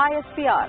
ISPR।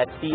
FC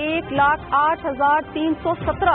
1,08,317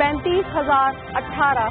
35,018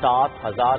7,000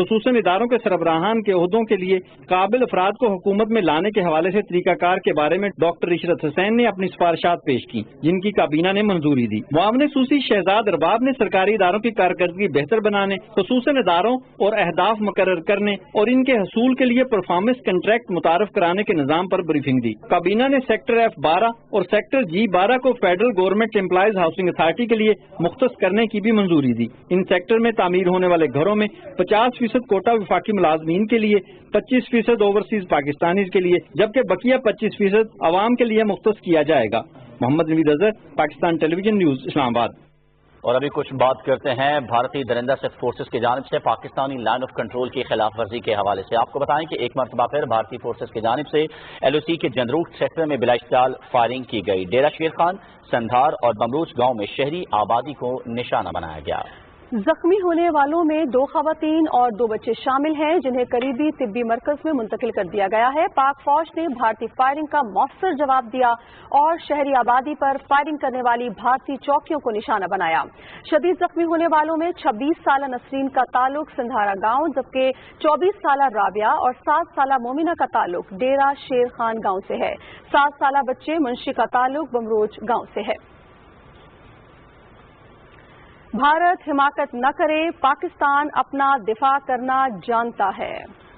خصوصاً اداروں کے سربراہان کے عہدوں کے لیے قابل افراد کو حکومت میں لانے کے حوالے سے طریقہ کار کے بارے میں ڈاکٹر عشرت حسین نے اپنی سفارشات پیش کی، جن کی کابینہ نے منظوری دی۔ معاون خصوصی شہزاد ارباب نے سرکاری اداروں کی کارکردگی بہتر بنانے، خصوصاً اداروں اور اہداف مقرر کرنے اور ان کے حصول کے لیے پرفارمنس کنٹریکٹ متعارف کرانے کے نظام پر بریفنگ دی۔ کابینہ نے سیکٹر F12 اور سیکٹر G12 کو federal government employees housing authority کے لیے مختص کرنے کی بھی منظوری دی۔ ان سیکٹر میں تعمیر ہونے والے گھروں میں 50% کوٹا وفاقی ملازمین کے لیے، 25% اوورسیز پاکستانیز کے لیے، جبکہ بقیہ 25% عوام کے لیے مختص کیا جائے گا۔ محمد نوید اظہر، پاکستان ٹیلی ویژن نیوز، اسلام آباد۔ اور ابھی کچھ بات کرتے ہیں بھارتی درندہ سکھ فورسز کی جانب سے پاکستانی لائن آف کنٹرول کی خلاف ورزی کے حوالے سے۔ آپ کو بتائیں کہ ایک مرتبہ پھر بھارتی فورسز کی جانب سے LOC کے جنروٹ سیکٹر میں بلا اشتعال فائرنگ کی گئی۔ ڈیرہ شیر خان، سندھار اور بمروچ گاؤں میں شہری آبادی کو نشانہ بنایا گیا۔ زخمی ہونے والوں میں 2 خواتین اور 2 بچے شامل ہیں، جنہیں قریبی طبی مرکز میں منتقل کر دیا گیا ہے۔ پاک فوج نے بھارتی فائرنگ کا مؤثر جواب دیا اور شہری آبادی پر فائرنگ کرنے والی بھارتی چوکیوں کو نشانہ بنایا۔ شدید زخمی ہونے والوں میں 26 سالہ نسرین کا تعلق سندھارا گاؤں، جبکہ 24 سالہ رابعہ اور 7 سالہ مومنہ کا تعلق ڈیرہ شیر خان گاؤں سے ہے۔ 7 سالہ بچے منشی کا تعلق بمروچ گاؤں سے ہے۔ بھارت حماقت نہ کرے، پاکستان اپنا دفاع کرنا جانتا ہے۔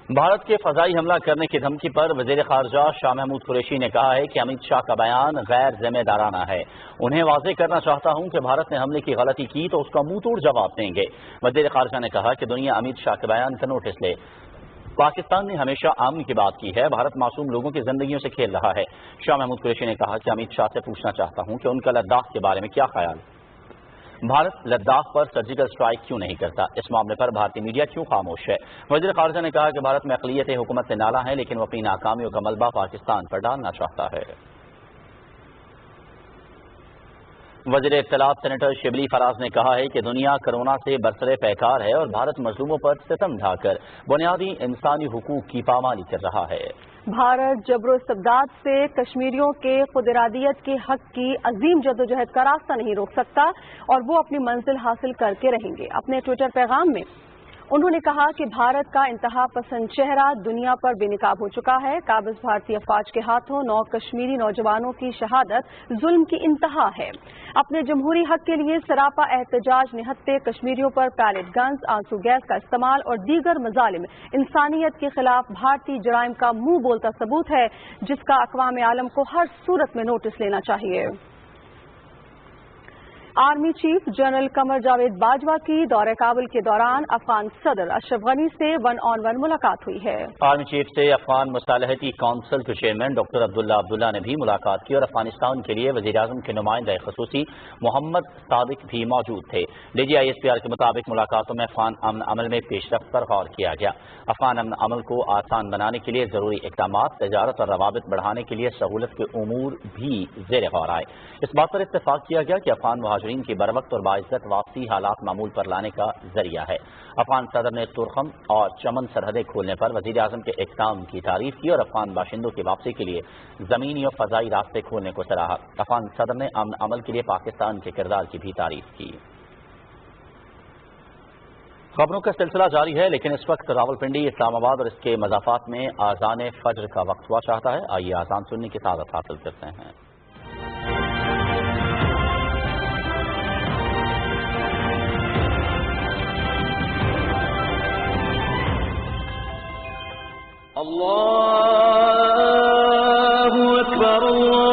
بھارت کے فضائی حملہ کرنے کی دھمکی پر وزیر خارجہ شاہ محمود قریشی نے کہا ہے کہ امت شاہ کا بیان غیر ذمہ دارانہ ہے۔ انہیں واضح کرنا چاہتا ہوں کہ بھارت نے حملے کی غلطی کی تو اس کا منہ توڑ جواب دیں گے۔ وزیر خارجہ نے کہا کہ دنیا امت شاہ کے بیان کا نوٹس لے۔ پاکستان نے ہمیشہ امن کی بات کی ہے، بھارت معصوم لوگوں کی زندگیوں سے کھیل رہا ہے۔ شاہ محمود قریشی نے کہا کہ امت شاہ سے پوچھنا چاہتا ہوں کہ ان کا لداخ کے بارے میں کیا خیال ہے۔ بھارت لداخ پر سرجیکل اسٹرائک کیوں نہیں کرتا؟ اس معاملے پر بھارتی میڈیا کیوں خاموش ہے؟ وزیر خارجہ نے کہا کہ بھارت میں اقلیتیں حکومت سے نالاں ہیں، لیکن وہ اپنی ناکامیوں کا ملبہ پاکستان پر ڈالنا چاہتا ہے۔ وزیر اطلاعات سینیٹر شبلی فراز نے کہا ہے کہ دنیا کرونا سے برسر پیکار ہے اور بھارت مظلوموں پر ستم ڈھا کر بنیادی انسانی حقوق کی پامالی کر رہا ہے۔ بھارت جبر و استبداد سے کشمیریوں کے خود ارادیت کے حق کی عظیم جدوجہد کا راستہ نہیں روک سکتا اور وہ اپنی منزل حاصل کر کے رہیں گے۔ اپنے ٹویٹر پیغام میں انہوں نے کہا کہ بھارت کا انتہا پسند چہرہ دنیا پر بے نقاب ہو چکا ہے۔ قابض بھارتی افواج کے ہاتھوں 9 کشمیری نوجوانوں کی شہادت ظلم کی انتہا ہے۔ اپنے جمہوری حق کے لیے سراپا احتجاج نہتے کشمیریوں پر پیلٹ گنز، آنسو گیس کا استعمال اور دیگر مظالم انسانیت کے خلاف بھارتی جرائم کا منہ بولتا ثبوت ہے، جس کا اقوام عالم کو ہر صورت میں نوٹس لینا چاہیے۔ Army chief general Qamar Javed Bajwa کی دورہ کابل کے دوران افغان صدر اشرف غنی سے 1-on-1 ملاقات ہوئی ہے۔ آرمی چیف سے افغان مصالحتی کونسل کے چیئرمین ڈاکٹر عبداللہ نے بھی ملاقات کی اور افغانستان کے لیے وزیر اعظم کے نمائندہ خصوصی محمد صادق بھی موجود تھے۔ DGISPR کے مطابق ملاقاتوں میں افغان امن عمل میں پیش رفت پر غور کیا گیا۔ افغان امن عمل کو آسان بنانے کے لیے ضروری اقدامات، تجارت اور روابط بڑھانے کے لیے سہولت کے امور بھی زیر غور آئے۔ اس بات پر اتفاق کیا گیا کہ افغان مہاجرین کی بروقت اور باعزت واپسی حالات معمول پر لانے کا ذریعہ ہے۔ افغان صدر نے تورخم اور چمن سرحدیں کھولنے پر وزیر اعظم کے اقدام کی تعریف کی اور افغان باشندوں کی واپسی کے لیے زمینی اور فضائی راستے کھولنے کو سراہا۔ افغان صدر نے امن عمل کے لیے پاکستان کے کردار کی بھی تعریف کی۔ خبروں کا سلسلہ جاری ہے، لیکن اس وقت راولپنڈی، اسلام آباد اور اس کے مضافات میں اذان فجر کا وقت ہوا چاہتا ہے۔ آئیے اذان سننے کی سعادت حاصل کرتے ہیں۔ اللہ اکبر اللہ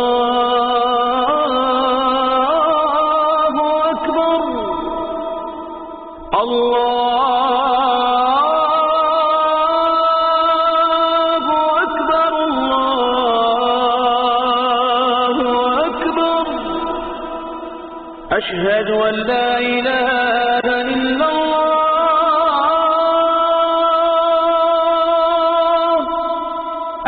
اکبر اللہ اکبر اللہ اکبر اشہد ان لا الہ الا اللہ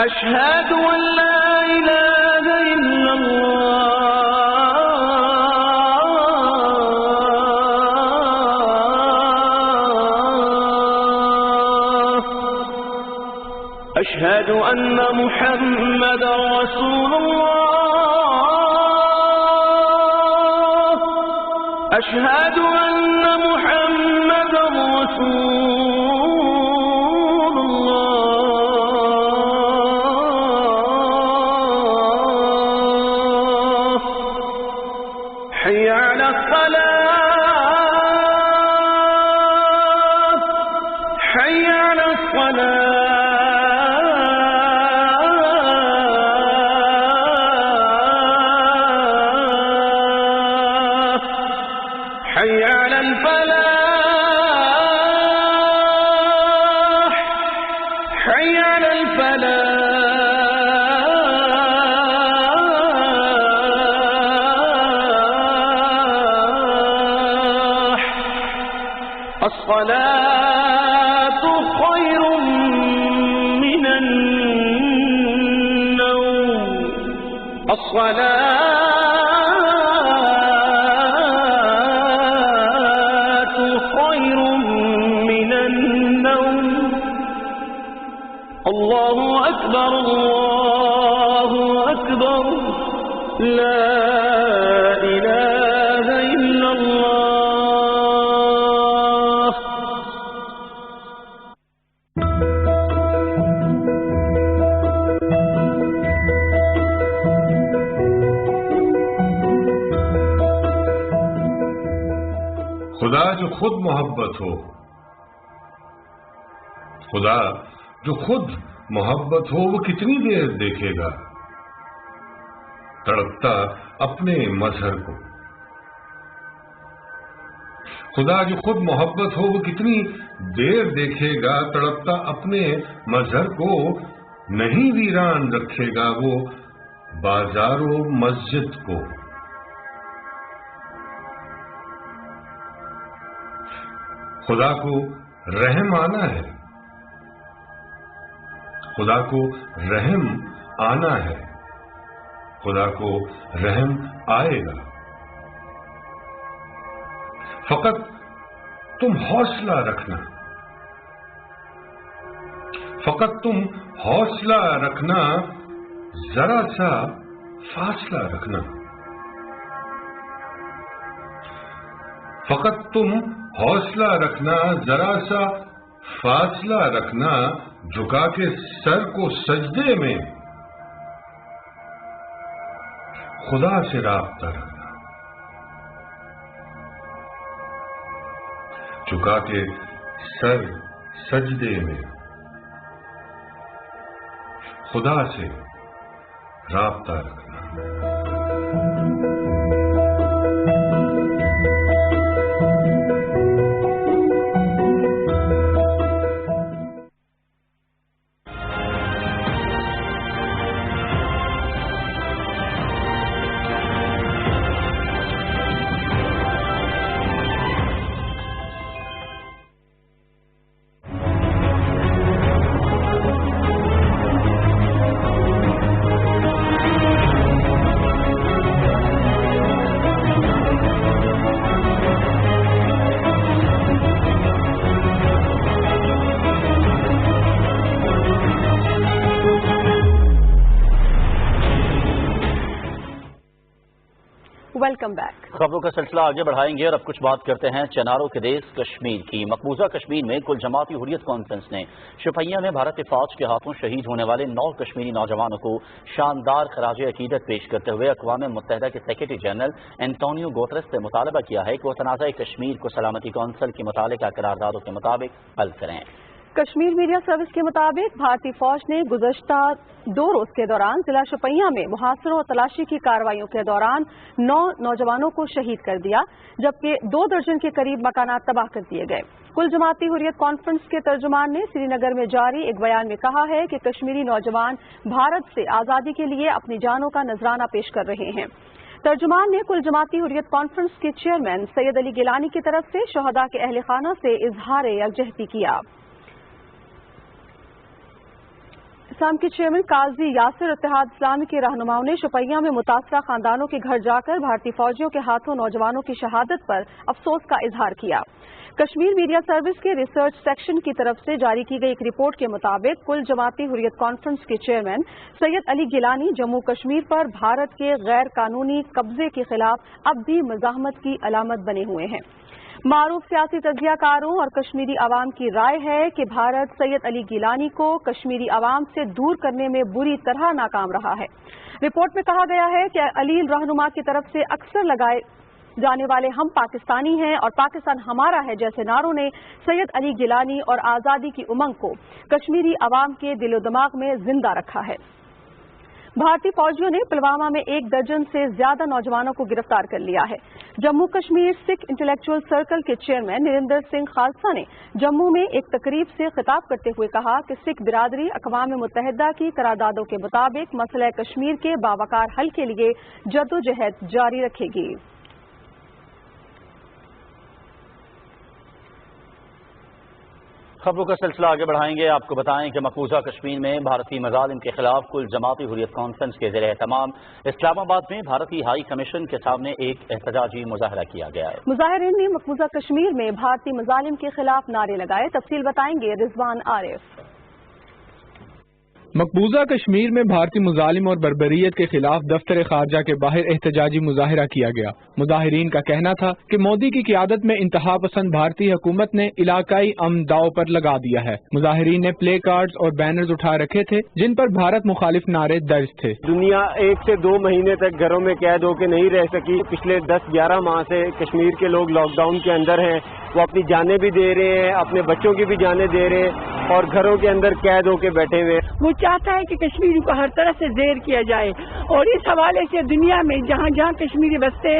أشهد أن لا إله إلا الله أشهد أن محمد رسول الله أشهد أن محمد رسول الصلاة خير من النوم الصلاة خير من النوم الله أكبر الله أكبر لا إله إلا الله خدا جو خود محبت ہو، خدا جو خود محبت ہو، وہ کتنی دیر دیکھے گا تڑپتا اپنے مظہر کو؟ خدا جو خود محبت ہو وہ کتنی دیر دیکھے گا تڑپتا اپنے مظہر کو؟ نہیں ویران رکھے گا وہ بازار و مسجد کو۔ خدا کو رحم آنا ہے، خدا کو رحم آنا ہے، خدا کو رحم آئے گا۔ فقط تم حوصلہ رکھنا، فقط تم حوصلہ رکھنا، ذرا سا فاصلہ رکھنا، فقط تم حوصلہ رکھنا، ذرا سا فاصلہ رکھنا، جھکا کے سر کو سجدے میں خدا سے رابطہ رکھنا، جھکا کے سر سجدے میں خدا سے رابطہ رکھنا۔ Welcome back. خبروں کا سلسلہ آگے بڑھائیں گے اور اب کچھ بات کرتے ہیں چناروں کے دیس کشمیر کی۔ مقبوضہ کشمیر میں کل جماعتی حریت کانفرنس نے شپیہ میں بھارتی فوج کے ہاتھوں شہید ہونے والے 9 کشمیری نوجوانوں کو شاندار خراج عقیدت پیش کرتے ہوئے اقوام متحدہ کے سیکرٹری جنرل اینٹونیو گوترس سے مطالبہ کیا ہے کہ وہ تنازع کشمیر کو سلامتی کونسل کی متعلقہ قراردادوں کے مطابق حل کریں۔ کشمیر میڈیا سروس کے مطابق بھارتی فوج نے گزشتہ 2 روز کے دوران ضلع شپیہ میں محاصروں اور تلاشی کی کارروائیوں کے دوران 9 نوجوانوں کو شہید کر دیا، جبکہ 2 درجن کے قریب مکانات تباہ کر دیے گئے۔ کل جماعتی حریت کانفرنس کے ترجمان نے سری نگر میں جاری ایک بیان میں کہا ہے کہ کشمیری نوجوان بھارت سے آزادی کے لیے اپنی جانوں کا نذرانہ پیش کر رہے ہیں۔ ترجمان نے کل جماعتی حریت کانفرنس کے چیئرمین سید علی گیلانی کی طرف سے شہداء کے اہل خانہ سے اظہار یکجہتی کیا۔ اسلام کے چیئرمین قاضی یاسر اتحاد اسلامی کے رہنماؤں نے شپیہ میں متاثرہ خاندانوں کے گھر جا کر بھارتی فوجیوں کے ہاتھوں نوجوانوں کی شہادت پر افسوس کا اظہار کیا۔ کشمیر میڈیا سروس کے ریسرچ سیکشن کی طرف سے جاری کی گئی ایک رپورٹ کے مطابق کل جماعتی حریت کانفرنس کے چیئرمین سید علی گیلانی جموں کشمیر پر بھارت کے غیر قانونی قبضے کے خلاف اب بھی مزاحمت کی علامت بنے ہوئے ہیں۔ معروف سیاسی تجزیہ کاروں اور کشمیری عوام کی رائے ہے کہ بھارت سید علی گیلانی کو کشمیری عوام سے دور کرنے میں بری طرح ناکام رہا ہے۔ رپورٹ میں کہا گیا ہے کہ علیل رہنما کی طرف سے اکثر لگائے جانے والے ہم پاکستانی ہیں اور پاکستان ہمارا ہے جیسے نعروں نے سید علی گیلانی اور آزادی کی امنگ کو کشمیری عوام کے دل و دماغ میں زندہ رکھا ہے۔ بھارتی فوجیوں نے پلوامہ میں 1 درجن سے زیادہ نوجوانوں کو گرفتار کر لیا ہے۔ جموں کشمیر سکھ انٹلیکچوئل سرکل کے چیئرمین نریندر سنگھ خالسہ نے جموں میں ایک تقریب سے خطاب کرتے ہوئے کہا کہ سکھ برادری اقوام متحدہ کی قراردادوں کے مطابق مسئلہ کشمیر کے باوقار حل کے لیے جدوجہد جاری رکھے گی۔ خبروں کا سلسلہ آگے بڑھائیں گے. آپ کو بتائیں کہ مقبوضہ کشمیر میں بھارتی مظالم کے خلاف کل جماعتی حریت کانفرنس کے زیر اہتمام اسلام آباد میں بھارتی ہائی کمیشن کے سامنے ایک احتجاجی مظاہرہ کیا گیا ہے. مظاہرین نے مقبوضہ کشمیر میں بھارتی مظالم کے خلاف نعرے لگائے. تفصیل بتائیں گے رضوان عارف. مقبوضہ کشمیر میں بھارتی مظالم اور بربریت کے خلاف دفتر خارجہ کے باہر احتجاجی مظاہرہ کیا گیا. مظاہرین کا کہنا تھا کہ مودی کی قیادت میں انتہا پسند بھارتی حکومت نے علاقائی امن داؤ پر لگا دیا ہے. مظاہرین نے پلے کارڈز اور بینرز اٹھا رکھے تھے جن پر بھارت مخالف نعرے درج تھے. دنیا 1 سے 2 مہینے تک گھروں میں قید ہو کے نہیں رہ سکی. پچھلے 10-11 ماہ سے کشمیر کے لوگ لاک ڈاؤن کے اندر ہیں. وہ اپنی جانیں بھی دے رہے ہیں, اپنے بچوں کی بھی جانیں دے رہے ہیں اور گھروں کے اندر قید ہو کے بیٹھے ہوئے. وہ چاہتا ہے کہ کشمیری کو ہر طرح سے زیر کیا جائے اور اس حوالے سے دنیا میں جہاں جہاں کشمیری بستے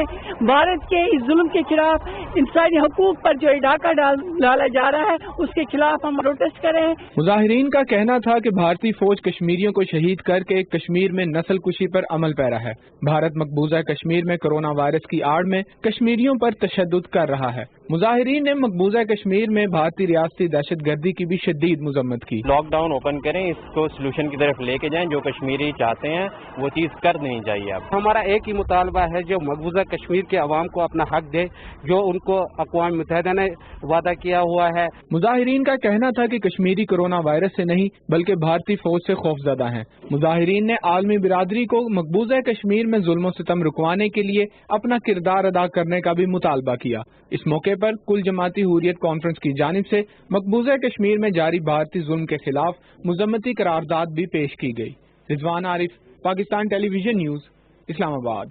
بھارت کے اس ظلم کے خلاف انسانی حقوق پر جو ڈاکہ ڈالا جا رہا ہے اس کے خلاف ہم پروٹیسٹ کریں. مظاہرین کا کہنا تھا کہ بھارتی فوج کشمیریوں کو شہید کر کے کشمیر میں نسل کشی پر عمل پیرا ہے. بھارت مقبوضہ کشمیر میں کورونا وائرس کی آڑ میں کشمیریوں پر تشدد کر رہا ہے. مظاہرین نے مقبوضہ کشمیر میں بھارتی ریاستی دہشت گردی کی بھی شدید مذمت کی. لاک ڈاؤن اوپن کریں, اس کو سلوشن کی طرف لے کے جائیں. جو کشمیری چاہتے ہیں وہ چیز کر نہیں چاہیے. اب ہمارا ایک ہی مطالبہ ہے جو مقبوضہ کشمیر کے عوام کو اپنا حق دے جو ان کو اقوام متحدہ نے وعدہ کیا ہوا ہے. مظاہرین کا کہنا تھا کہ کشمیری کورونا وائرس سے نہیں بلکہ بھارتی فوج سے خوفزدہ ہیں. مظاہرین نے عالمی برادری کو مقبوضہ کشمیر میں ظلم و ستم رکوانے کے لیے اپنا کردار ادا کرنے کا بھی مطالبہ کیا. اس موقع پر کل جماعتی حریت کانفرنس کی جانب سے مقبوضہ کشمیر میں جاری بھارتی ظلم کے خلاف مذمتی قرارداد بھی پیش کی گئی. رضوان عارف, پاکستان ٹیلی ویژن نیوز, اسلام آباد.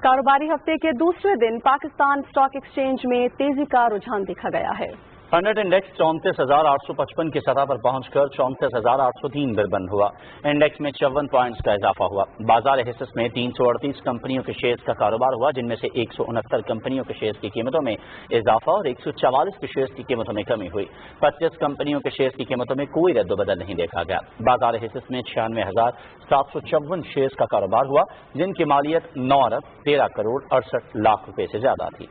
کاروباری ہفتے کے دوسرے دن پاکستان اسٹاک ایکسچینج میں تیزی کا رجحان دیکھا گیا ہے. ہنڈریڈ انڈیکس 34,855 کی سطح پر پہنچ کر 34,803 پر بند ہوا. انڈیکس میں 54 پوائنٹس کا اضافہ ہوا. بازار حصص میں 338 کمپنیوں کے شیئرز کا کاروبار ہوا جن میں سے 169 کمپنیوں کے شیئرز کی قیمتوں میں اضافہ اور 144 کے شیئرز کی قیمتوں میں کمی ہوئی. 25 کمپنیوں کے شیئرز کی قیمتوں میں کوئی رد و بدل نہیں دیکھا گیا. بازار حصص میں 96,754 شیئرز کا کاروبار ہوا جن کی مالیت 9 ارب 13 کروڑ 68 لاکھ روپے سے زیادہ تھی.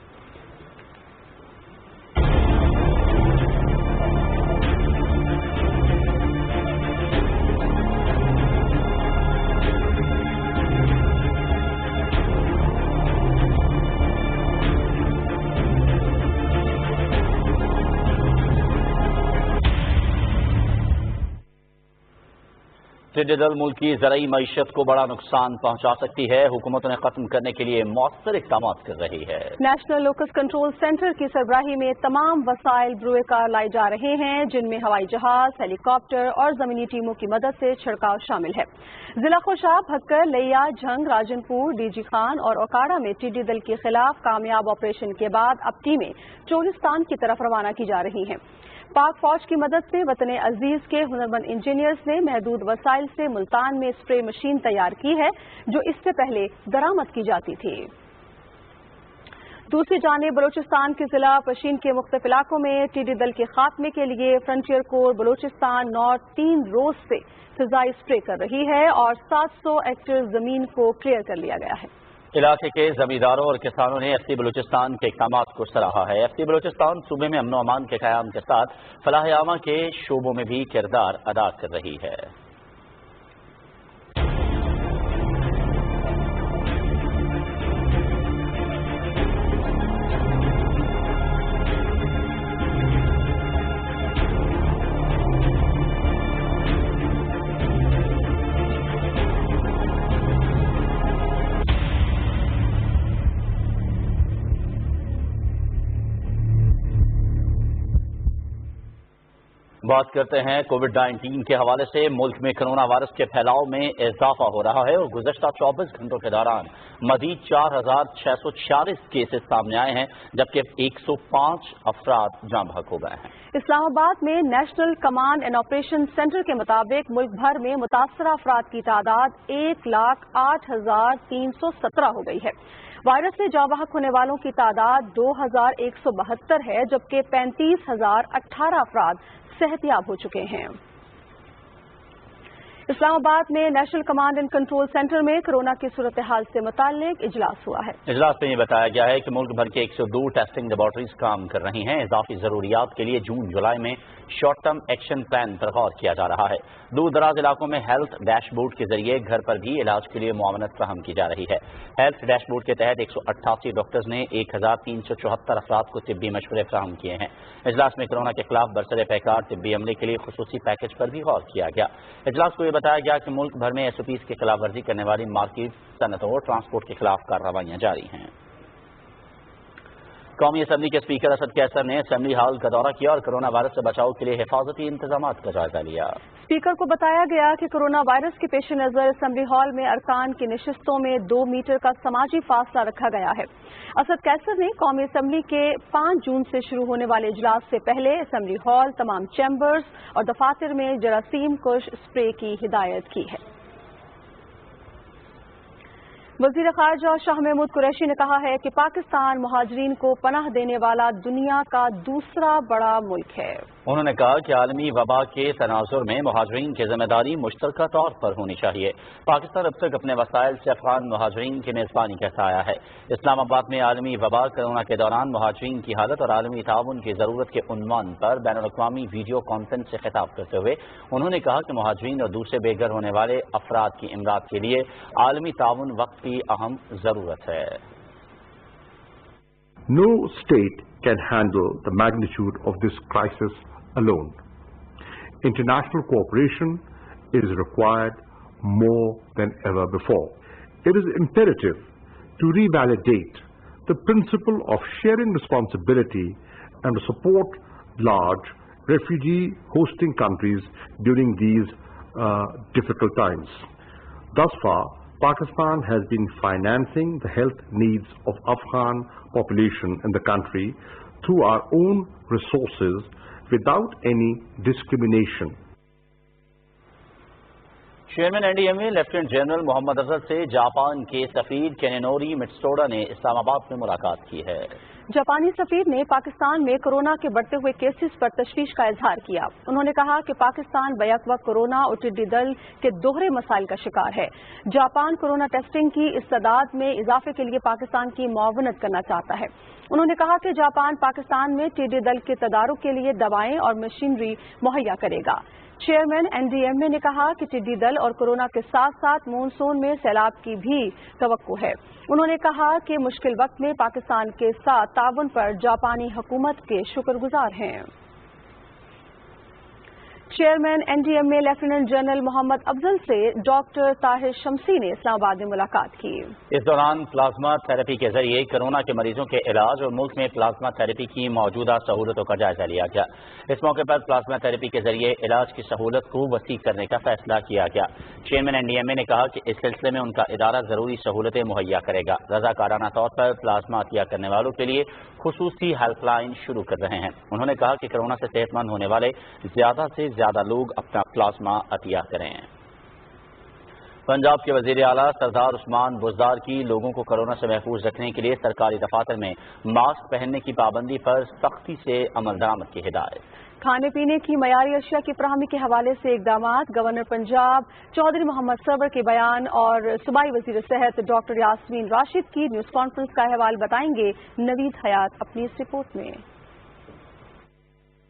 ٹڈی دل ملکی زرعی معیشت کو بڑا نقصان پہنچا سکتی ہے. حکومت نے ختم کرنے کے لیے مؤثر اقدامات کر رہی ہے. نیشنل لوکس کنٹرول سینٹر کی سربراہی میں تمام وسائل بروئے کار لائے جا رہے ہیں جن میں ہوائی جہاز, ہیلی کاپٹر اور زمینی ٹیموں کی مدد سے چھڑکاؤ شامل ہے. ضلع خوشاب, بھکر, لیا, جھنگ, راجن پور, ڈی جی خان اور اوکاڑا میں ٹڈی دل کے خلاف کامیاب آپریشن کے بعد اب ٹیمیں چولستان کی طرف روانہ کی جا رہی ہیں. پاک فوج کی مدد سے وطن عزیز کے ہنرمند انجینئرز نے محدود وسائل سے ملتان میں اسپرے مشین تیار کی ہے جو اس سے پہلے درآمد کی جاتی تھی. دوسری جانب بلوچستان کے ضلع پشین کے مختلف علاقوں میں ٹڈی دل کے خاتمے کے لیے فرنٹیئر کور بلوچستان نارتھ 3 روز سے فضائی اسپرے کر رہی ہے اور 700 ایکڑ زمین کو کلیئر کر لیا گیا ہے. علاقے کے زمینداروں اور کسانوں نے ایف ٹی بلوچستان کے اقدامات کو سراہا ہے. ایف ٹی بلوچستان صوبے میں امن و امان کے قیام کے ساتھ فلاح عامہ کے شعبوں میں بھی کردار ادا کر رہی ہے. بات کرتے ہیں کووڈ-19 کے حوالے سے. ملک میں کرونا وائرس کے پھیلاؤ میں اضافہ ہو رہا ہے اور گزشتہ 24 گھنٹوں کے دوران مزید 4,646 کیسز سامنے آئے ہیں جبکہ 105 افراد جاں بحق ہو گئے ہیں. اسلام آباد میں national command and operation centre کے مطابق ملک بھر میں متاثرہ افراد کی تعداد 1,08,317 ہو گئی ہے. وائرس سے جاں بحق ہونے والوں کی تعداد 2,172 ہے جبکہ 35,018 افراد صحت یاب ہو چکے ہیں. اسلام آباد میں national command and control centre میں کورونا کی صورتحال سے متعلق اجلاس ہوا ہے۔ اجلاس میں یہ بتایا گیا ہے کہ ملک بھر کے 102 ٹیسٹنگ لیبارٹریز کام کر رہی ہیں۔ اضافی ضروریات کے لیے جون جولائی میں شارٹ ٹرم ایکشن پلان پر غور کیا جا رہا ہے۔ دور دراز علاقوں میں ہیلتھ ڈیش بورڈ کے ذریعے گھر پر بھی علاج کے لیے معاونت فراہم کی جا رہی ہے۔ ہیلتھ ڈیش بورڈ کے تحت 188 ڈاکٹرز نے 1374 افراد کو طبی مشورے فراہم کیے ہیں۔ اجلاس میں کورونا کے خلاف برسر پیکار طبی عملے کے لیے خصوصی پیکج پر بھی غور کیا گیا۔ اجلاس کو یہ بتایا گیا کہ ملک بھر میں SOPs کی خلاف ورزی کرنے والی مارکیٹ، صنعتوں اور ٹرانسپورٹ کے خلاف کارروائیاں جاری ہیں۔ قومی اسمبلی کے اسپیکر اسد قیصر نے اسمبلی ہال کا دورہ کیا اور کورونا وائرس سے بچاؤ کے لیے حفاظتی انتظامات کا جائزہ لیا۔ اسپیکر کو بتایا گیا کہ کورونا وائرس کے پیش نظر اسمبلی ہال میں ارکان کی نشستوں میں 2 میٹر کا سماجی فاصلہ رکھا گیا ہے۔ اسد قیصر نے قومی اسمبلی کے 5 جون سے شروع ہونے والے اجلاس سے پہلے اسمبلی ہال، تمام چیمبرز اور دفاتر میں جراثیم کش اسپرے کی ہدایت کی ہے۔ وزیر خارجہ شاہ محمود قریشی نے کہا ہے کہ پاکستان مہاجرین کو پناہ دینے والا دنیا کا دوسرا بڑا ملک ہے۔ انہوں نے کہا کہ عالمی وبا کے تناظر میں مہاجرین کی ذمہ داری مشترکہ طور پر ہونی چاہیے۔ پاکستان اب تک اپنے وسائل سے افغان مہاجرین کی میزبانی کرتا آیا ہے۔ اسلام آباد میں عالمی وبا کورونا کے دوران مہاجرین کی حالت اور عالمی تعاون کی ضرورت کے عنوان پر بین الاقوامی ویڈیو کانفرنس سے خطاب کرتے ہوئے انہوں نے کہا کہ مہاجرین اور دوسرے بے گھر ہونے والے افراد کی امداد کے لیے عالمی تعاون وقت کی اہم ضرورت ہے۔ No state can handle the magnitude of this crisis alone. International cooperation is required more than ever before. It is imperative to revalidate the principle of sharing responsibility and to support large refugee hosting countries during these difficult times. Thus far, Pakistan has been financing the health needs of Afghan population in the country through our own resources without any discrimination. Chairman NDMA lieutenant general Muhammad Afzal سے Japan کے سفیر کینینوری مٹسوڈا نے اسلام آباد میں ملاقات کی ہے۔ جاپانی سفیر نے پاکستان میں کورونا کے بڑھتے ہوئے کیسز پر تشویش کا اظہار کیا۔ انہوں نے کہا کہ پاکستان بیک وقت کورونا اور ٹڈی دل کے دوہرے مسائل کا شکار ہے۔ جاپان کورونا ٹیسٹنگ کی اس تعداد میں اضافے کے لیے پاکستان کی معاونت کرنا چاہتا ہے۔ انہوں نے کہا کہ جاپان پاکستان میں ٹڈی دل کے تدارک کے لیے دوائیں اور مشینری مہیا کرے گا۔ چیئرمین NDMA نے کہا کہ ٹڈی دل اور کورونا کے ساتھ ساتھ مونسون میں سیلاب کی بھی توقع ہے۔ انہوں نے کہا کہ مشکل وقت میں پاکستان کے ساتھ تعاون پر جاپانی حکومت کے شکر گزار ہیں۔ Chairman NDMA lieutenant general Muhammad Afzal سے ڈاکٹر طاہر شمسی نے اسلام آباد میں ملاقات کی۔ اس دوران پلازما تھراپی کے ذریعے کورونا کے مریضوں کے علاج اور ملک میں پلازما تھراپی کی موجودہ سہولتوں کا جائزہ لیا گیا۔ اس موقع پر پلازما تھراپی کے ذریعے علاج کی سہولت کو وسیع کرنے کا فیصلہ کیا گیا۔ چیئرمین NDMA نے کہا کہ اس سلسلے میں ان کا ادارہ ضروری سہولتیں مہیا کرے گا۔ رضاکارانہ طور پر پلازما عطیہ کرنے والوں کے لیے خصوصی ہیلپ لائن شروع کر رہے ہیں۔ انہوں نے کہا کہ کورونا سے صحت مند ہونے والے زیادہ سے زیادہ لوگ اپنا پلازما عطیہ کریں۔ پنجاب کے وزیر اعلیٰ سردار عثمان بزدار کی لوگوں کو کورونا سے محفوظ رکھنے کے لیے سرکاری دفاتر میں ماسک پہننے کی پابندی پر سختی سے عمل درآمد کی ہدایت۔ کھانے پینے کی معیاری اشیاء کی فراہمی کے حوالے سے اقدامات، گورنر پنجاب چودھری محمد سرور کے بیان اور صوبائی وزیر صحت ڈاکٹر یاسمین راشد کی نیوز کانفرنس کا احوال بتائیں گے نوید حیات اپنی اس رپورٹ میں۔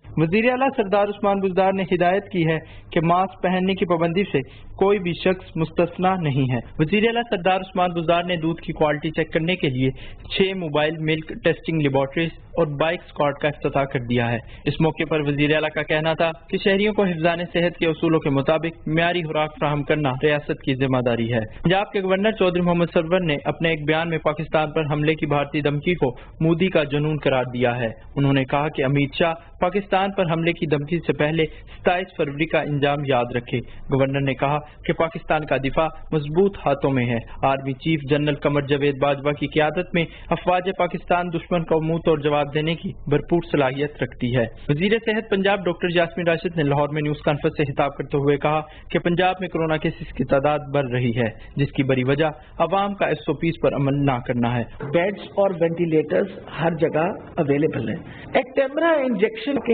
وزیر اعلیٰ سردار عثمان بزدار نے ہدایت کی ہے کہ ماسک پہننے کی پابندی سے کوئی بھی شخص مستثنا نہیں ہے۔ وزیر اعلیٰ سردار عثمان بزدار نے دودھ کی کوالٹی چیک کرنے کے لیے 6 موبائل ملک ٹیسٹنگ لیبارٹریز اور بائک اسکواڈ کا افتتاح کر دیا ہے۔ اس موقع پر وزیر اعلیٰ کا کہنا تھا کہ شہریوں کو حفظان صحت کے اصولوں کے مطابق معیاری خوراک فراہم کرنا ریاست کی ذمہ داری ہے۔ پنجاب کے گورنر چودھری محمد سرور نے اپنے ایک بیان میں پاکستان پر حملے کی بھارتی دھمکی کو مودی کا جنون قرار دیا ہے۔ انہوں نے کہا کہ امیت شاہ پاکستان پر حملے کی دھمکی سے پہلے 27 فروری کا انجام یاد رکھے۔ گورنر نے کہا کہ پاکستان کا دفاع مضبوط ہاتھوں میں ہے۔ Army chief general Qamar Javed Bajwa کی قیادت میں افواج پاکستان دشمن کو منہ توڑ جواب دینے کی بھرپور صلاحیت رکھتی ہے۔ وزیر صحت پنجاب ڈاکٹر یاسمین راشد نے لاہور میں نیوز کانفرنس سے خطاب کرتے ہوئے کہا کہ پنجاب میں کورونا کیسز کی تعداد بڑھ رہی ہے، جس کی بڑی وجہ عوام کا SOPs پر عمل نہ کرنا ہے۔ بیڈز اور وینٹیلیٹرز ہر جگہ اویلیبل ہیں۔ ایک ٹیمرا انجیکشن کے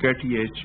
KTH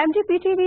MD PTV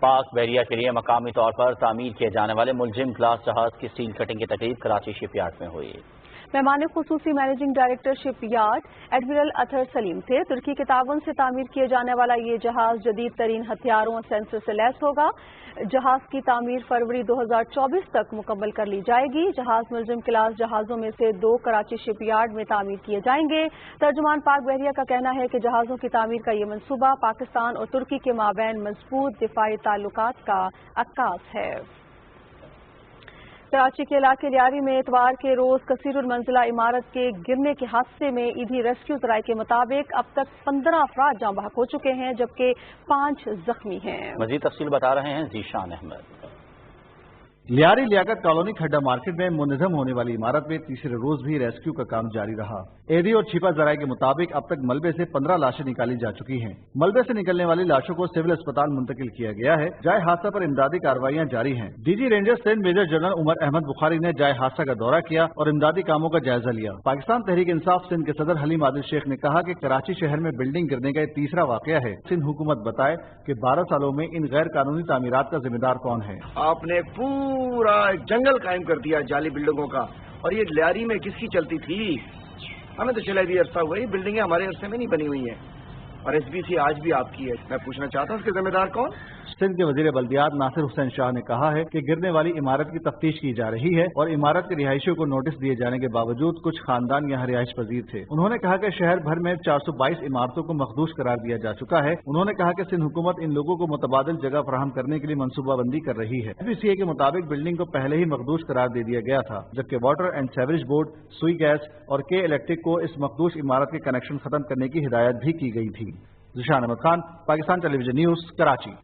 پاک بحریہ کے لیے مقامی طور پر تعمیر کیے جانے والے ملزم کلاس جہاز کی سٹیل کٹنگ کی تقریب کراچی شپ یارڈ میں ہوئی۔ مہمان خصوصی مینیجنگ ڈائریکٹر شپ یارڈ ایڈمرل اطہر سلیم تھے۔ ترکی کے تعاون سے تعمیر کیے جانے والا یہ جہاز جدید ترین ہتھیاروں اور سینسر سے لیس ہوگا۔ جہاز کی تعمیر فروری 2024 تک مکمل کر لی جائے گی۔ جہاز ملزم کلاس جہازوں میں سے 2 کراچی شپ یارڈ میں تعمیر کیے جائیں گے۔ ترجمان پاک بحریہ کا کہنا ہے کہ جہازوں کی تعمیر کا یہ منصوبہ پاکستان اور ترکی کے مابین مضبوط دفاعی تعلقات کا عکاس ہے۔ کراچی کے علاقے لیاری میں اتوار کے روز کثیر المنزلہ عمارت کے گرنے کے حادثے میں ایدھی ریسکیو ذرائع کے مطابق اب تک 15 افراد جاں بحق ہو چکے ہیں جبکہ 5 زخمی ہیں۔ مزید تفصیل بتا رہے ہیں ذیشان احمد۔ لیاری لیاقت کالونی کھڈا مارکیٹ میں منظم ہونے والی عمارت میں تیسرے روز بھی ریسکیو کا کام جاری رہا۔ ایدھی اور چھپا ذرائع کے مطابق اب تک ملبے سے 15 لاشیں نکالی جا چکی ہیں۔ ملبے سے نکلنے والی لاشوں کو سول اسپتال منتقل کیا گیا ہے۔ جائے حادثہ پر امدادی کارروائیاں جاری ہیں۔ D G ranger Sindh major general Umar Ahmed Bukhari نے جائے حادثہ کا دورہ کیا اور امدادی کاموں کا جائزہ لیا۔ پاکستان تحریک انصاف سندھ کے صدر حلیم عادل شیخ نے کہا کہ کراچی شہر میں بلڈنگ گرنے کا یہ تیسرا واقعہ ہے۔ سندھ حکومت بتائے کہ 12 سالوں میں ان غیر قانونی تعمیرات کا ذمہ دار کون ہے۔ آپ نے پورا جنگل قائم کر دیا جعلی بلڈنگوں کا، اور یہ لیاری میں کس کی چلتی تھی؟ ہمیں تو چلا بھی عرصہ ہوا، یہ بلڈنگیں ہمارے عرصے میں نہیں بنی ہوئی ہیں، اور ایس بی سی آج بھی آپ کی ہے۔ میں پوچھنا چاہتا ہوں اس کے ذمہ دار کون؟ سندھ کے وزیر بلدیات ناصر حسین شاہ نے کہا ہے کہ گرنے والی عمارت کی تفتیش کی جا رہی ہے اور عمارت کے رہائشیوں کو نوٹس دیے جانے کے باوجود کچھ خاندان یہاں رہائش پذیر تھے۔ انہوں نے کہا کہ شہر بھر میں 422 عمارتوں کو مخدوش قرار دیا جا چکا ہے۔ انہوں نے کہا کہ سندھ حکومت ان لوگوں کو متبادل جگہ فراہم کرنے کے لیے منصوبہ بندی کر رہی ہے۔ ایس بی سی اے کے مطابق بلڈنگ کو پہلے ہی مخدوش قرار دے دیا گیا تھا، جبکہ واٹر اینڈ سیوریج بورڈ، سوئی گیس اور کے الیکٹرک کو اس مخدوش عمارت کے کنیکشن ختم کرنے کی ہدایت بھی کی گئی تھی۔ ذیشان احمد خان، پاکستان ٹیلی ویژن نیوز، کراچی۔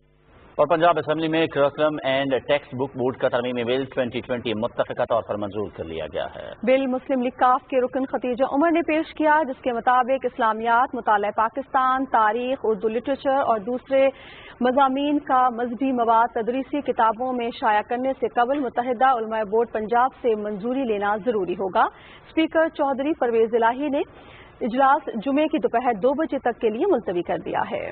اور پنجاب اسمبلی میں کرکلم اینڈ ٹیکسٹ بک بورڈ کا ترمیمی بل 2020 متفقہ طور پر منظور کر لیا گیا ہے۔ بل مسلم لیگ کاف کے رکن ختیجہ عمر نے پیش کیا، جس کے مطابق اسلامیات، مطالعہ پاکستان، تاریخ، اردو لٹریچر اور دوسرے مضامین کا مذہبی مواد تدریسی کتابوں میں شائع کرنے سے قبل متحدہ علماء بورڈ پنجاب سے منظوری لینا ضروری ہوگا۔ اسپیکر چودھری پرویز الہی نے اجلاس جمعے کی دوپہر 2 بجے تک کے لیے ملتوی کر دیا ہے۔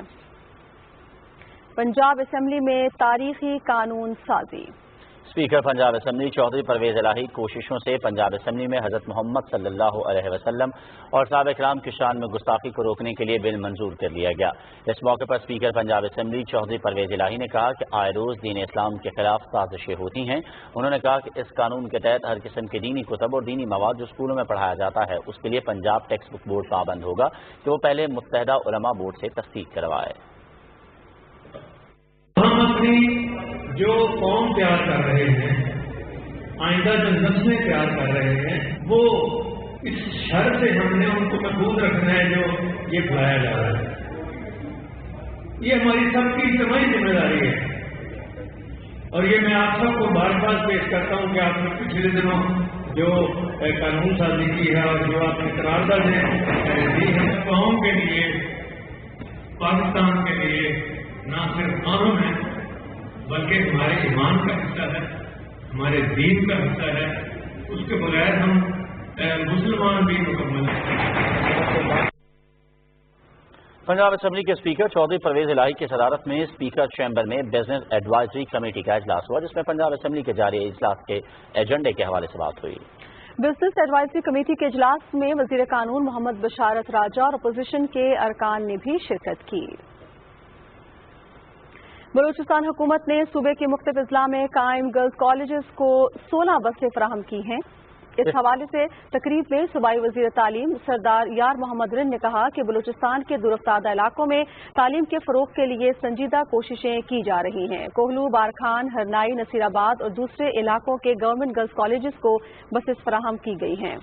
پنجاب اسمبلی میں تاریخی قانون سازی۔ اسپیکر پنجاب اسمبلی چودھری پرویز الہی کوششوں سے پنجاب اسمبلی میں حضرت محمد صلی اللہ علیہ وسلم اور صحابہ کرام کی شان میں گستاخی کو روکنے کے لیے بل منظور کر لیا گیا۔ اس موقع پر اسپیکر پنجاب اسمبلی چودھری پرویز الہی نے کہا کہ آئے روز دین اسلام کے خلاف سازشیں ہوتی ہیں۔ انہوں نے کہا کہ اس قانون کے تحت ہر قسم کے دینی کتب اور دینی مواد جو اسکولوں میں پڑھایا جاتا ہے اس کے لیے پنجاب ٹیکسٹ بک بورڈ پابند ہوگا کہ وہ پہلے متحدہ علماء بورڈ سے تصدیق کروائے۔ ہم اپنی جو قوم پیار کر رہے ہیں، آئندہ جو نسلیں پیار کر رہے ہیں، وہ اس شر سے ہم نے ان کو محفوظ رکھنا ہے جو یہ پڑھایا جا رہا ہے۔ یہ ہماری سب کی اجتماعی ذمہ داری ہے، اور یہ میں آپ سب کو بار بار پیش کرتا ہوں کہ آپ نے پچھلے دنوں جو قانون سازی کی ہے اور جو آپ نے قراردادیں دی ہیں قوم کے لیے، پاکستان کے لیے نہ صرف قانون ہے بلکہ ہمارے ایمان کا حصہ ہے، ہمارے دین کا حصہ ہے۔ اس کے بغیر ہم مسلمان بھی مکمل ہیں۔ پنجاب اسمبلی کے اسپیکر چودھری پرویز الہی کی صدارت میں اسپیکر چیمبر میں بزنس ایڈوائزری کمیٹی کا اجلاس ہوا، جس میں پنجاب اسمبلی کے جاری اجلاس کے ایجنڈے کے حوالے سے بات ہوئی۔ بزنس ایڈوائزری کمیٹی کے اجلاس میں وزیر قانون محمد بشارت راجہ اور اپوزیشن کے ارکان نے بھی شرکت کی۔ بلوچستان حکومت نے صوبے کے مختلف اضلاع میں قائم گرلز کالجز کو 16 بسیں فراہم کی ہیں۔ اس حوالے سے تقریب میں صوبائی وزیر تعلیم سردار یار محمد رن نے کہا کہ بلوچستان کے دورافتادہ علاقوں میں تعلیم کے فروغ کے لیے سنجیدہ کوششیں کی جا رہی ہیں۔ کوہلو، بارکھان، ہرنائی، نصیر آباد اور دوسرے علاقوں کے گورنمنٹ گرلز کالجز کو بسیں فراہم کی گئی ہیں۔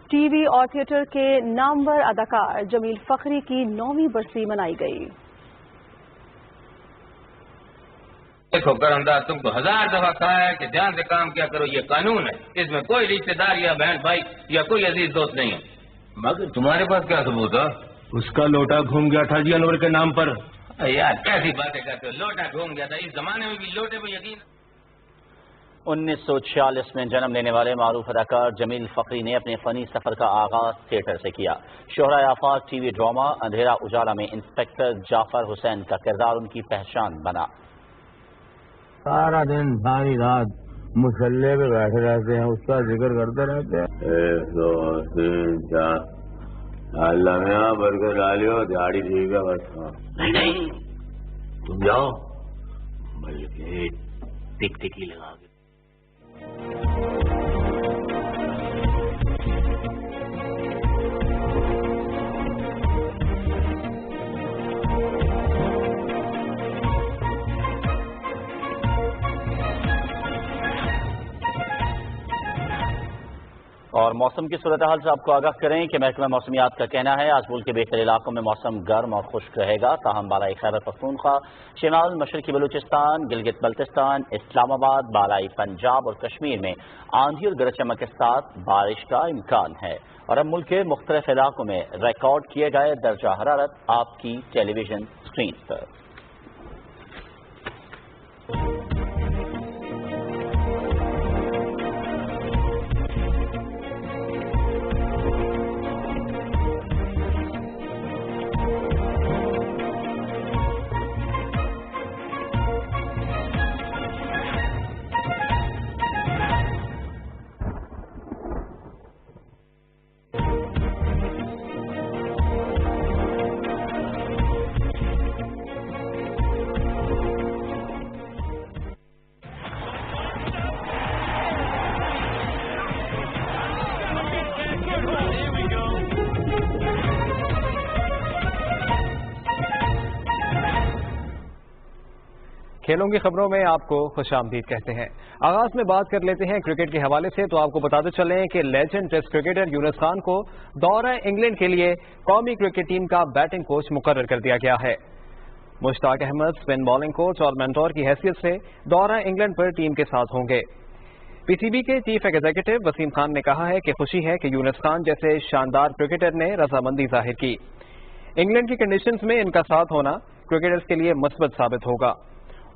ٹی وی اور تھیٹر کے نامور اداکار جمیل فخری کی 9ویں برسی منائی گئی۔ دیکھو کرندار تم کو 1000 دفعہ کہا ہے کہ دھیان سے کام کیا کرو، یہ قانون ہے، اس میں کوئی رشتے دار یا بہن بھائی یا کوئی عزیز دوست نہیں ہے، مگر تمہارے پاس کیا ثبوت ہے؟ اس کا لوٹا گھوم گیا تھا جی انور کے نام پر۔ یار کیسی باتیں کرتے ہو، لوٹا گھوم گیا تھا، اس زمانے میں بھی لوٹے پہ یقین۔ 1946 میں جنم لینے والے معروف اداکار جمیل فقری نے اپنے فنی سفر کا آغاز تھیٹر سے کیا. شہرہ آفاق ٹی وی ڈرامہ اندھیرا اجالا میں انسپیکٹر جعفر حسین کا کردار ان کی پہچان بنا. سارا دن ساری رات مسلح پہ بیٹھے رہتے ہیں, اس کا ذکر کرتے رہتے ہیں. 1 2 3 4 اللہ میں یہاں برگر ڈالیو دیہڑی ٹھیک ہے بس. نہیں تم جاؤ بلکہ ٹک ٹکی لگا کے. اور موسم کی صورتحال سے آپ کو آگاہ کریں کہ محکمہ موسمیات کا کہنا ہے آج ملک کے بیشتر علاقوں میں موسم گرم اور خشک رہے گا. تاہم بالائی خیبر پختونخوا, شمال مشرقی بلوچستان, گلگت بلتستان, اسلام آباد, بالائی پنجاب اور کشمیر میں آندھی اور گرج چمک کے ساتھ بارش کا امکان ہے. اور اب ملک کے مختلف علاقوں میں ریکارڈ کیے گئے درجہ حرارت آپ کی ٹیلی ویژن اسکرین پر. کھیلوں کی خبروں میں آپ کو خوش آمدید کہتے ہیں. آغاز میں بات کر لیتے ہیں کرکٹ کے حوالے سے. تو آپ کو بتاتے چلیں کہ لیجنڈ ٹیسٹ کرکٹر یونس خان کو دورہ انگلینڈ کے لیے قومی کرکٹ ٹیم کا بیٹنگ کوچ مقرر کر دیا گیا ہے. مشتاق احمد اسپن بالنگ کوچ اور مینٹور کی حیثیت سے دورہ انگلینڈ پر ٹیم کے ساتھ ہوں گے. پی سی بی کے چیف ایگزیکٹو وسیم خان نے کہا ہے کہ خوشی ہے کہ یونس خان جیسے شاندار کرکٹر نے رضامندی ظاہر کی. انگلینڈ کی کنڈیشنز میں ان کا ساتھ ہونا کرکٹرز کے لیے مثبت ثابت ہوگا.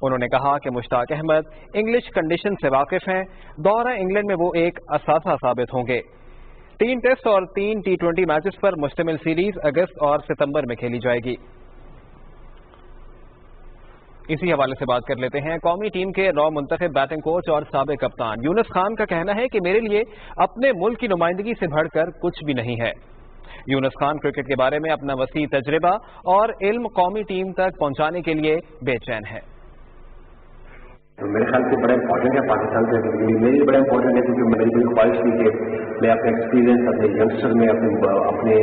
انہوں نے کہا کہ مشتاق احمد انگلش کنڈیشن سے واقف ہیں. دورہ انگلینڈ میں وہ ایک اثاثہ ثابت ہوں گے. 3 ٹیسٹ اور 3 T20 میچز پر مشتمل سیریز اگست اور ستمبر میں کھیلی جائے گی. اسی حوالے سے بات کر لیتے ہیں قومی ٹیم کے نو منتخب بیٹنگ کوچ اور سابق کپتان یونس خان کا کہنا ہے کہ میرے لیے اپنے ملک کی نمائندگی سے بڑھ کر کچھ بھی نہیں ہے. یونس خان کرکٹ کے بارے میں اپنا وسیع تجربہ اور علم قومی ٹیم تک پہنچانے کے لیے بے چین ہے. میرے خیال سے بڑا امپورٹنٹ ہے پاکستان کے لیے. میرے لیے بڑا امپورٹنٹ ہے کیونکہ میری بڑی خواہش تھی کہ میں اپنے ایکسپیرینس اپنے ینگسٹر میں اپنے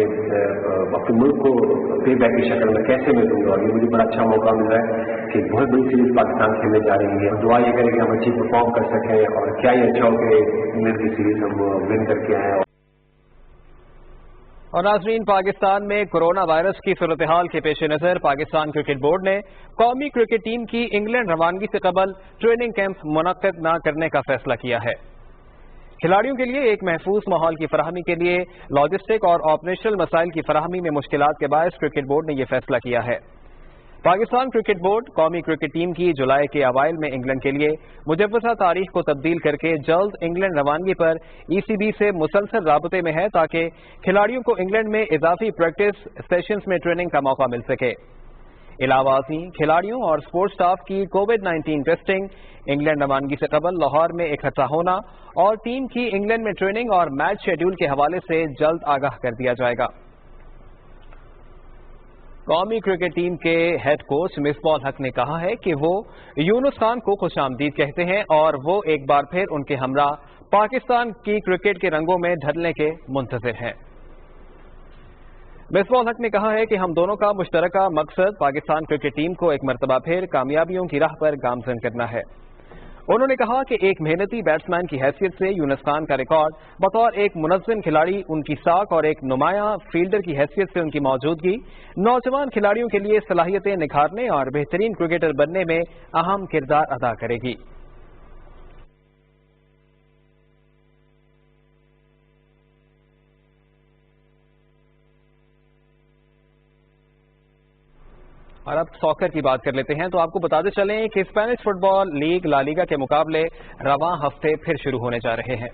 ملک کو پے بیک کی شکل میں کیسے میں دوں گا. اور یہ مجھے بڑا اچھا موقع مل رہا ہے کہ بہت بڑی سیریز پاکستان کھیلنے جا رہی ہے. دعا یہ کریں کہ ہم اچھی پرفارم کر سکیں اور کیا یہ اچھا ہو کہ انگلینڈ کی سیریز ہم ون کر کے آئیں. اور ناظرین, پاکستان میں کرونا وائرس کی صورتحال کے پیش نظر پاکستان کرکٹ بورڈ نے قومی کرکٹ ٹیم کی انگلینڈ روانگی سے قبل ٹریننگ کیمپ منعقد نہ کرنے کا فیصلہ کیا ہے. کھلاڑیوں کے لیے ایک محفوظ ماحول کی فراہمی کے لیے لاجسٹک اور آپریشنل مسائل کی فراہمی میں مشکلات کے باعث کرکٹ بورڈ نے یہ فیصلہ کیا ہے. پاکستان کرکٹ بورڈ قومی کرکٹ ٹیم کی جولائی کے اوائل میں انگلینڈ کے لیے مجوزہ تاریخ کو تبدیل کر کے جلد انگلینڈ روانگی پر ای سی بی سے مسلسل رابطے میں ہے تاکہ کھلاڑیوں کو انگلینڈ میں اضافی پریکٹس سیشنز میں ٹریننگ کا موقع مل سکے. علاوہ ازیں کھلاڑیوں اور سپورٹ سٹاف کی کووڈ-19 ٹیسٹنگ, انگلینڈ روانگی سے قبل لاہور میں اکٹھا ہونا اور ٹیم کی انگلینڈ میں ٹریننگ اور میچ شیڈول کے حوالے سے جلد آگاہ کر دیا جائے گا. قومی کرکٹ ٹیم کے ہیڈ کوچ مصباح الحق نے کہا ہے کہ وہ یونس خان کو خوش آمدید کہتے ہیں اور وہ ایک بار پھر ان کے ہمراہ پاکستان کی کرکٹ کے رنگوں میں ڈھلنے کے منتظر ہیں. مصباح الحق نے کہا ہے کہ ہم دونوں کا مشترکہ مقصد پاکستان کرکٹ ٹیم کو ایک مرتبہ پھر کامیابیوں کی راہ پر گامزن کرنا ہے. انہوں نے کہا کہ ایک محنتی بیٹسمین کی حیثیت سے یونس خان کا ریکارڈ بطور ایک منظم کھلاڑی ان کی ساکھ اور ایک نمایاں فیلڈر کی حیثیت سے ان کی موجودگی نوجوان کھلاڑیوں کے لیے صلاحیتیں نکھارنے اور بہترین کرکٹر بننے میں اہم کردار ادا کرے گی. اور اب ساکر کی بات کر لیتے ہیں تو آپ کو بتاتے چلیں کہ اسپینش فٹ بال لیگ لا لیگا کے مقابلے رواں ہفتے پھر شروع ہونے جا رہے ہیں۔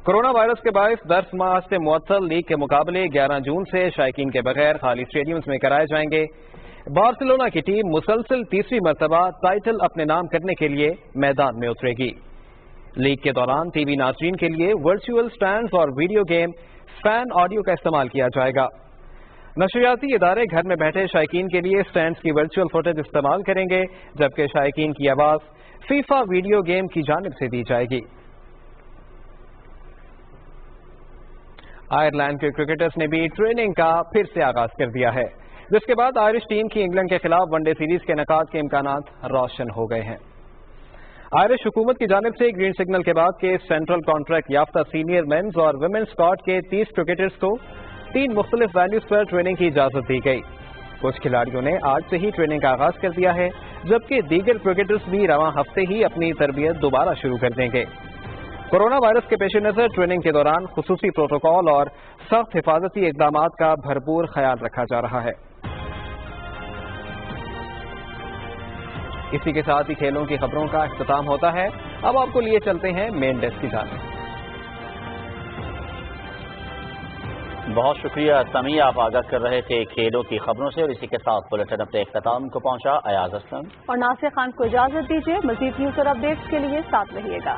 کورونا وائرس کے باعث 10 ماہ سے معطل لیگ کے مقابلے 11 جون سے شائقین کے بغیر خالی اسٹیڈیمز میں کرائے جائیں گے۔ بارسلونا کی ٹیم مسلسل تیسری مرتبہ ٹائٹل اپنے نام کرنے کے لیے میدان میں اترے گی۔ لیگ کے دوران ٹی وی ناظرین کے لیے ورچوئل سٹینڈز اور ویڈیو گیم فین آڈیو کا استعمال کیا جائے گا۔ نشریاتی ادارے گھر میں بیٹھے شائقین کے لیے سٹینڈز کی ورچوئل فوٹیج استعمال کریں گے، جبکہ شائقین کی آواز فیفا ویڈیو گیم کی جانب سے دی جائے گی۔ آئرلینڈ کے کرکٹرز نے بھی ٹریننگ کا پھر سے آغاز کر دیا ہے، جس کے بعد آئرش ٹیم کی انگلینڈ کے خلاف ون ڈے سیریز کے انعقاد کے امکانات روشن ہو گئے ہیں۔ آئرش حکومت کی جانب سے گرین سگنل کے بعد کے سینٹرل کانٹریکٹ یافتہ سینئر مینز اور ویمنز اسکواڈ کے 30 کرکٹرز کو 3 مختلف وینیوز پر ٹریننگ کی اجازت دی گئی۔ کچھ کھلاڑیوں نے آج سے ہی ٹریننگ کا آغاز کر دیا ہے، جبکہ دیگر کرکٹرز بھی رواں ہفتے ہی اپنی تربیت دوبارہ شروع کر دیں گے۔ کورونا وائرس کے پیش نظر ٹریننگ کے دوران خصوصی پروٹوکول اور سخت حفاظتی اقدامات کا بھرپور خیال رکھا جا رہا ہے۔ اسی کے ساتھ ہی کھیلوں کی خبروں کا اختتام ہوتا ہے۔ اب آپ کو لیے چلتے ہیں مین ڈیسک کی جانب۔ بہت شکریہ سمیع، آپ آگاہ کر رہے تھے کھیلوں کی خبروں سے، اور اسی کے ساتھ بلیٹن اپنے اختتام کو پہنچا۔ ایاز اسلم اور ناصر خان کو اجازت دیجیے، مزید نیوز اور اپڈیٹس کے لیے ساتھ رہیے گا۔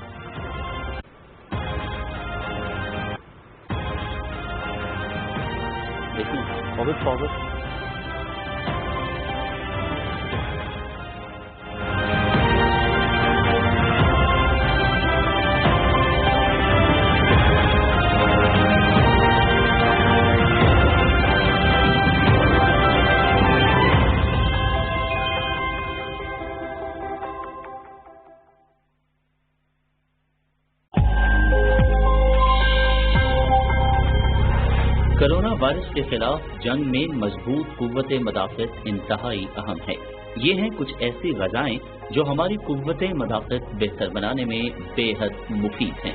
کورونا وائرس کے خلاف جنگ میں مضبوط قوت مدافعت انتہائی اہم ہے۔ یہ ہیں کچھ ایسی غذائیں جو ہماری قوت مدافعت بہتر بنانے میں بے حد مفید ہیں۔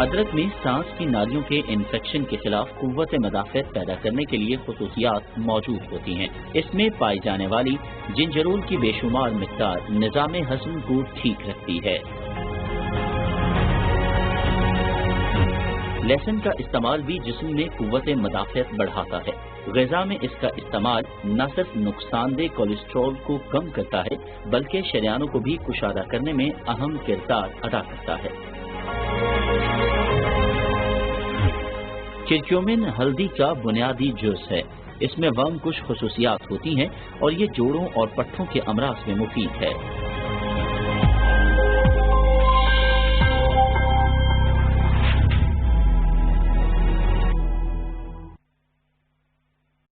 ادرک میں سانس کی نالیوں کے انفیکشن کے خلاف قوت مدافعت پیدا کرنے کے لیے خصوصیات موجود ہوتی ہیں۔ اس میں پائی جانے والی جنجرول کی بے شمار مقدار نظام ہضم کو ٹھیک رکھتی ہے۔ لہسن کا استعمال بھی جسم میں قوت مدافعت بڑھاتا ہے۔ غذا میں اس کا استعمال نہ صرف نقصان دہ کولیسٹرول کو کم کرتا ہے بلکہ شریانوں کو بھی کشادہ کرنے میں اہم کردار ادا کرتا ہے۔ کرکیومن ہلدی کا بنیادی جز ہے۔ اس میں ورم کش خصوصیات ہوتی ہیں اور یہ جوڑوں اور پٹھوں کے امراض میں مفید ہے۔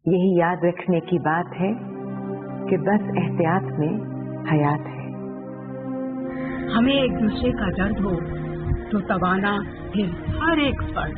یہی یاد رکھنے کی بات ہے کہ بس احتیاط میں حیات ہے۔ ہمیں ایک دوسرے کا درد ہو تو توانا پھر ہر ایک فرد